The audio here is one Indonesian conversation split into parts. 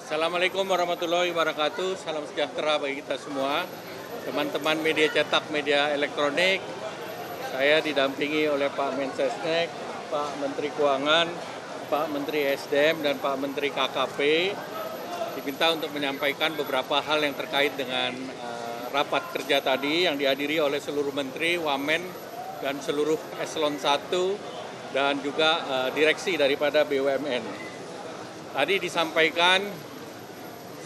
Assalamualaikum warahmatullahi wabarakatuh. Salam sejahtera bagi kita semua. Teman-teman media cetak, media elektronik, saya didampingi oleh Pak Mensesnek, Pak Menteri Keuangan, Pak Menteri SDM, dan Pak Menteri KKP. Diminta untuk menyampaikan beberapa hal yang terkait dengan rapat kerja tadi yang dihadiri oleh seluruh Menteri, Wamen, dan seluruh eselon 1, dan juga direksi daripada BUMN. Tadi disampaikan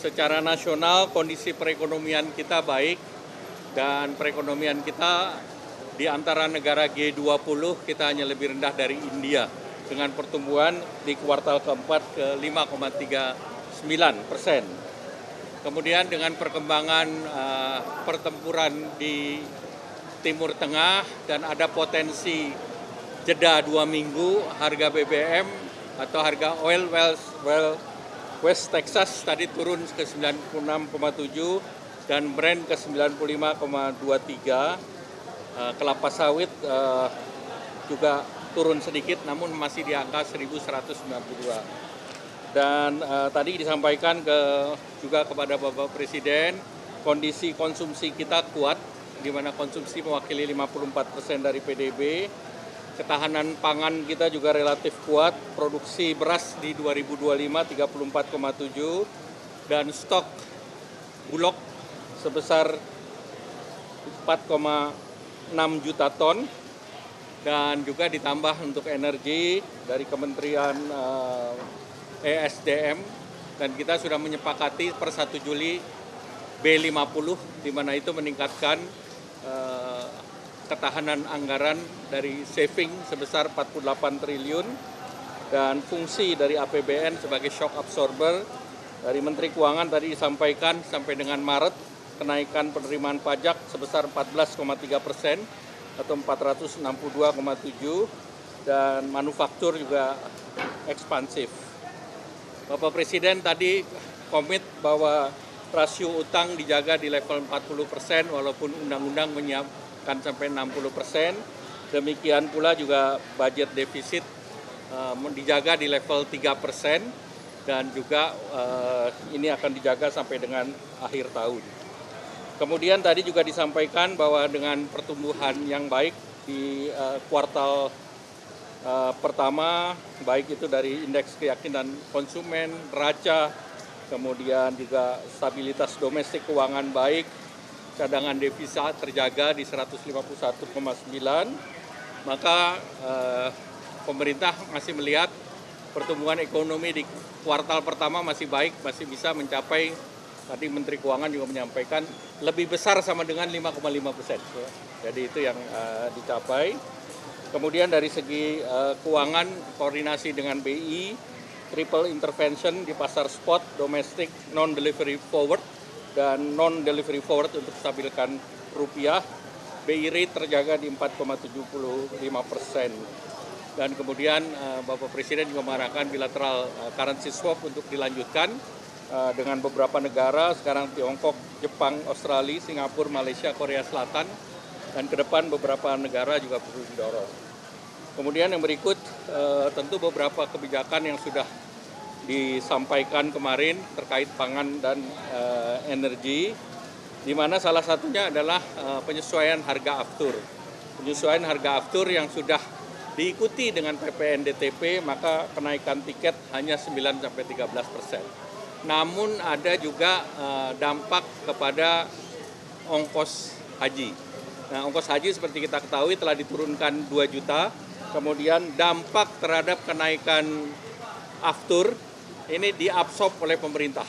secara nasional kondisi perekonomian kita baik dan perekonomian kita di antara negara G20 kita hanya lebih rendah dari India dengan pertumbuhan di kuartal keempat ke 5,39%. Kemudian dengan perkembangan pertempuran di Timur Tengah dan ada potensi jeda 2 minggu, harga BBM atau harga oil West Texas tadi turun ke 96,7 dan Brent ke 95,23. Kelapa sawit juga turun sedikit namun masih di angka 1.192. Dan tadi disampaikan juga kepada Bapak Presiden, kondisi konsumsi kita kuat, di mana konsumsi mewakili 54% dari PDB. Ketahanan pangan kita juga relatif kuat, produksi beras di 2025 34,7 dan stok bulog sebesar 4,6 juta ton, dan juga ditambah untuk energi dari Kementerian ESDM, dan kita sudah menyepakati per 1 Juli B50, di mana itu meningkatkan ketahanan anggaran dari saving sebesar 48 triliun dan fungsi dari APBN sebagai shock absorber. Dari Menteri Keuangan tadi disampaikan sampai dengan Maret kenaikan penerimaan pajak sebesar 14,3% atau 462,7, dan manufaktur juga ekspansif. Bapak Presiden tadi komit bahwa rasio utang dijaga di level 40% walaupun undang-undang menyiapkan sampai 60%. Demikian pula juga budget defisit dijaga di level 3% dan juga ini akan dijaga sampai dengan akhir tahun. Kemudian tadi juga disampaikan bahwa dengan pertumbuhan yang baik di kuartal pertama, baik itu dari indeks keyakinan konsumen, neraca, kemudian juga stabilitas domestik keuangan baik, cadangan devisa terjaga di 151,9, maka pemerintah masih melihat pertumbuhan ekonomi di kuartal pertama masih baik, masih bisa mencapai, tadi Menteri Keuangan juga menyampaikan, lebih besar sama dengan 5,5%. Jadi itu yang dicapai. Kemudian dari segi keuangan, koordinasi dengan BI, triple intervention di pasar spot, domestik, non-delivery forward, dan non-delivery forward untuk stabilkan rupiah. BI rate terjaga di 4,75%. Dan kemudian Bapak Presiden juga mengarahkan bilateral currency swap untuk dilanjutkan dengan beberapa negara, sekarang Tiongkok, Jepang, Australia, Singapura, Malaysia, Korea Selatan, dan ke depan beberapa negara juga perlu didorong. Kemudian yang berikut tentu beberapa kebijakan yang sudah disampaikan kemarin terkait pangan dan energi, di mana salah satunya adalah penyesuaian harga aftur. Penyesuaian harga aftur yang sudah diikuti dengan PPNDTP, maka kenaikan tiket hanya 9-13%. Namun ada juga dampak kepada ongkos haji. Nah, ongkos haji seperti kita ketahui telah diturunkan 2 juta, kemudian dampak terhadap kenaikan aftur ini diabsorb oleh pemerintah.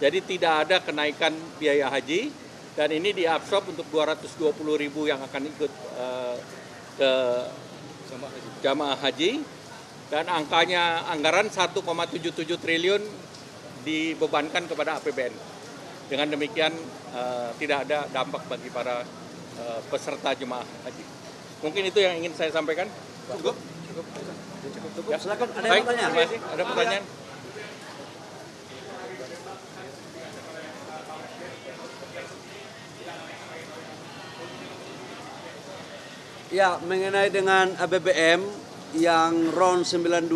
Jadi tidak ada kenaikan biaya haji, dan ini diabsorb untuk 220.000 yang akan ikut ke jamaah haji, dan anggaran 1,77 triliun dibebankan kepada APBN. Dengan demikian tidak ada dampak bagi para peserta jemaah haji. Mungkin itu yang ingin saya sampaikan. Cukup. Ya, silakan. Ada yang bertanya? Terima kasih. Ada pertanyaan? Ya, mengenai dengan BBM yang RON 92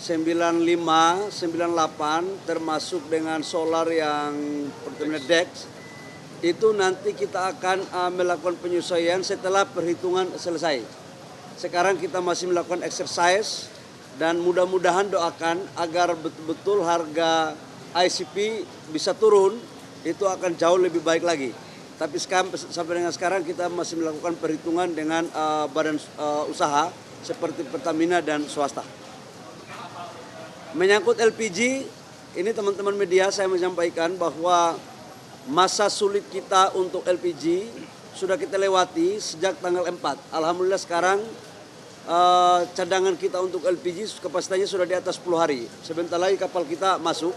95, 98 termasuk dengan solar yang Pertamina Dex itu nanti kita akan melakukan penyesuaian setelah perhitungan selesai. Sekarang kita masih melakukan exercise dan mudah-mudahan doakan agar betul-betul harga ICP bisa turun, itu akan jauh lebih baik lagi. Tapi sampai dengan sekarang kita masih melakukan perhitungan dengan badan usaha seperti Pertamina dan swasta. Menyangkut LPG, ini teman-teman media saya menyampaikan bahwa masa sulit kita untuk LPG sudah kita lewati sejak tanggal 4. Alhamdulillah sekarang cadangan kita untuk LPG kapasitasnya sudah di atas 10 hari. Sebentar lagi kapal kita masuk.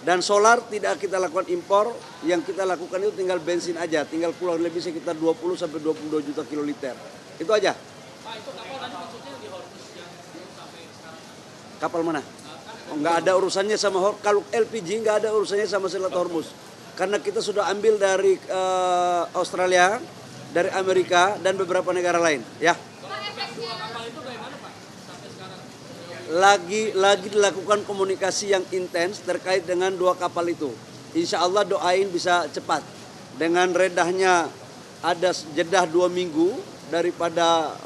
Dan solar tidak kita lakukan impor, yang kita lakukan itu tinggal bensin aja, tinggal kurang lebih sekitar 20 sampai 22 juta kiloliter. Itu aja. Pak, itu kapal tadi maksudnya di Hormuz yang sampai sekarang. Kapal mana? Oh, nggak ada urusannya sama kalau LPG nggak ada urusannya sama Selat Hormuz. Karena kita sudah ambil dari Australia, dari Amerika dan beberapa negara lain, ya. Kapal itu dari mana, Pak? Sampai sekarang. Lagi dilakukan komunikasi yang intens terkait dengan 2 kapal itu. Insya Allah doain bisa cepat. Dengan redahnya ada jedah 2 minggu daripada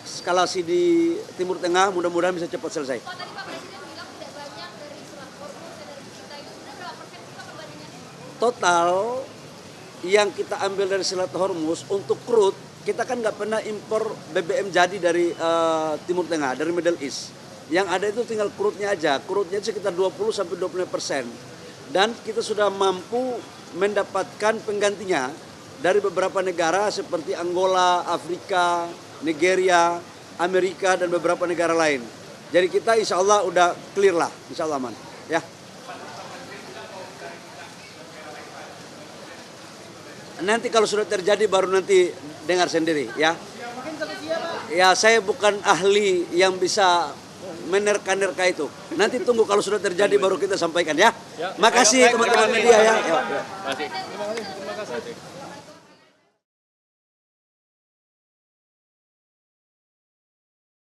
eskalasi di Timur Tengah, mudah-mudahan bisa cepat selesai. Pak, tadi Pak Presiden bilang tidak banyak dari Selat Hormuz dan dari kita itu sebenarnya berapa persen kita perbandingannya? Total yang kita ambil dari Selat Hormuz untuk crude, kita kan nggak pernah impor BBM jadi dari Timur Tengah, dari Middle East. Yang ada itu tinggal crude-nya aja. Crude-nya sekitar 20-25%. Dan kita sudah mampu mendapatkan penggantinya dari beberapa negara seperti Angola, Afrika, Nigeria, Amerika, dan beberapa negara lain. Jadi kita insya Allah udah clear lah, insya Allah aman. Ya. Nanti kalau sudah terjadi baru nanti dengar sendiri, ya. Ya, saya bukan ahli yang bisa menerka-nerka itu. Nanti tunggu kalau sudah terjadi baru kita sampaikan, ya. Makasih teman-teman media, ya. Terima kasih.